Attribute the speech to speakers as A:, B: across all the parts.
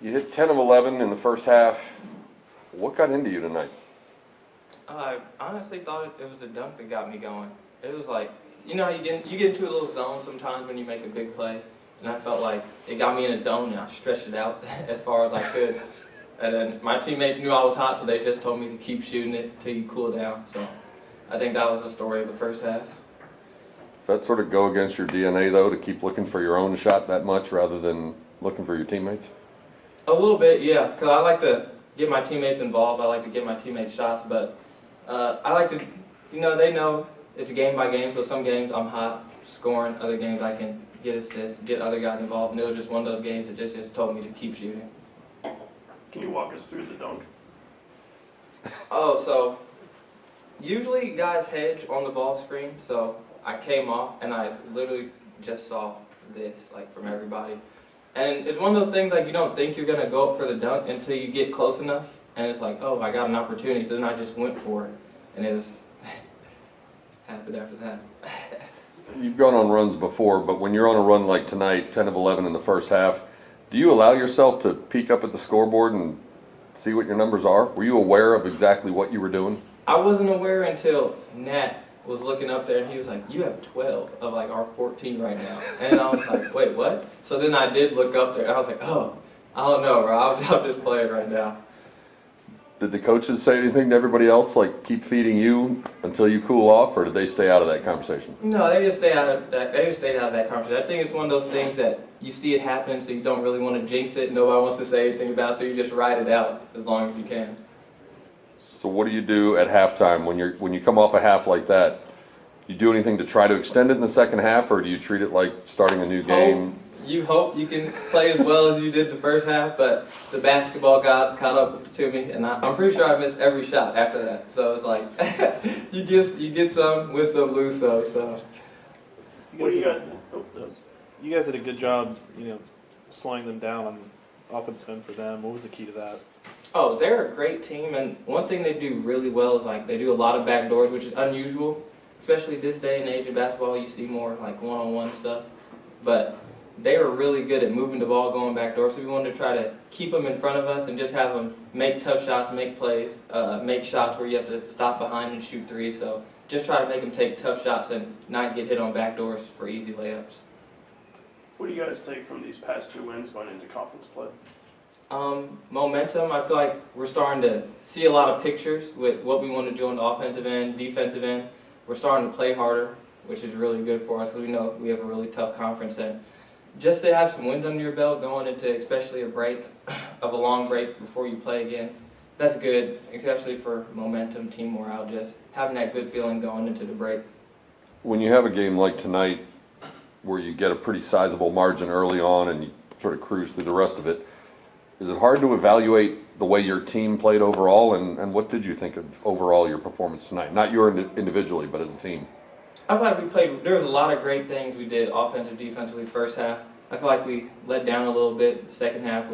A: You hit 10 of 11 in the first half. What got into you tonight?
B: I honestly thought it was a dunk that got me going. It was like, you know, you get into a little zone sometimes when you make a big play, and I felt like it got me in a zone, and I stretched it out as far as I could. And then my teammates knew I was hot, so they just told me to keep shooting it till you cool down. So I think that was the story of the first half.
A: Does that sort of go against your DNA, though, to keep looking for your own shot that much rather than looking for your teammates?
B: A little bit, yeah, because I like to get my teammates involved. I like to get my teammates shots, but I like to, you know, they know it's a game by game, so some games I'm hot scoring, other games I can get assists, get other guys involved, and it was just one of those games that just told me to keep shooting.
C: Can you walk us through the dunk?
B: Oh, so usually guys hedge on the ball screen, so I came off and I literally just saw this, like, from everybody. And it's one of those things, like, you don't think you're going to go up for the dunk until you get close enough, and it's like, oh, I got an opportunity, so then I just went for it, and it was happened after that.
A: You've gone on runs before, but when you're on a run like tonight, 10 of 11 in the first half, do you allow yourself to peek up at the scoreboard and see what your numbers are? Were you aware of exactly what you were doing?
B: I wasn't aware until Nat was looking up there, and he was like, you have 12 of, like, our 14 right now. And I was like, wait, what? So then I did look up there, and I was like, oh, I don't know, bro. I'm just playing right now.
A: Did the coaches say anything to everybody else, like keep feeding you until you cool off, or did they stay out of that conversation?
B: No, they just stay out of that. They just stayed out of that conversation. I think it's one of those things that you see it happen, so you don't really want to jinx it. Nobody wants to say anything about it, so you just ride it out as long as you can.
A: So what do you do at halftime when you come off a half like that? You do anything to try to extend it in the second half, or do you treat it like starting a new game?
B: You hope you can play as well as you did the first half, but the basketball gods caught up to me, and I'm pretty sure I missed every shot after that. So it's like you get some, win some, lose some. So
C: What do you got?
D: You guys did a good job, slowing them down on offensive end for them. What was the key to that?
B: oh, they're a great team, and one thing they do really well is, like, they do a lot of back doors, which is unusual, especially this day and age of basketball. You see more like one-on-one stuff, but they were really good at moving the ball, going back door, so we wanted to try to keep them in front of us and just have them make tough shots, make plays, make shots where you have to stop behind and shoot threes. So just try to make them take tough shots and not get hit on back doors for easy layups.
C: What do you guys take from these past 2 wins going into conference play?
B: Momentum. I feel like we're starting to see a lot of pictures with what we want to do on the offensive end, defensive end. We're starting to play harder, which is really good for us because we know we have a really tough conference. And just to have some wins under your belt going into especially a break, of a long break before you play again, that's good, especially for momentum, team morale, just having that good feeling going into the break.
A: When you have a game like tonight where you get a pretty sizable margin early on and you sort of cruise through the rest of it, is it hard to evaluate the way your team played overall, and what did you think of overall your performance tonight? Not your individually, but as a team.
B: I feel like there was a lot of great things we did offensive, defensively first half. I feel like we let down a little bit the second half,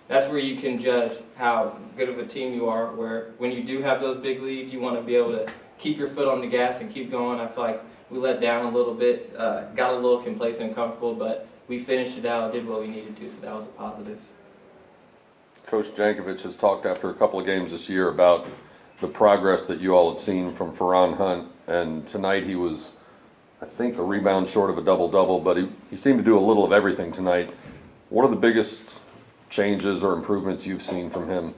B: that's where you can judge how good of a team you are, where when you do have those big leads, you want to be able to keep your foot on the gas and keep going. I feel like we let down a little bit, got a little complacent and comfortable, but we finished it out, did what we needed to, so that was a positive.
A: Coach Jankovic has talked after a couple of games this year about the progress that you all had seen from Ferran Hunt, and tonight he was, I think, a rebound short of a double-double, but he seemed to do a little of everything tonight. What are the biggest changes or improvements you've seen from him?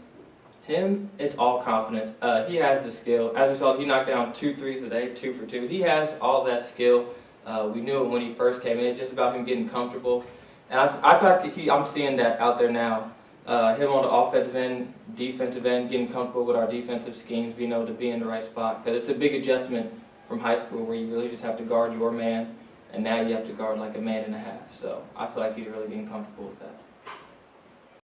B: Him, it's all confidence. He has the skill. As we saw, he knocked down 2 threes today, 2 for 2. He has all that skill. We knew it when he first came in. It's just about him getting comfortable. And I feel like I'm seeing that out there now. Him on the offensive end, defensive end, getting comfortable with our defensive schemes, being able to be in the right spot. Because it's a big adjustment from high school where you really just have to guard your man, and now you have to guard like a man and a half. So I feel like he's really getting comfortable with that.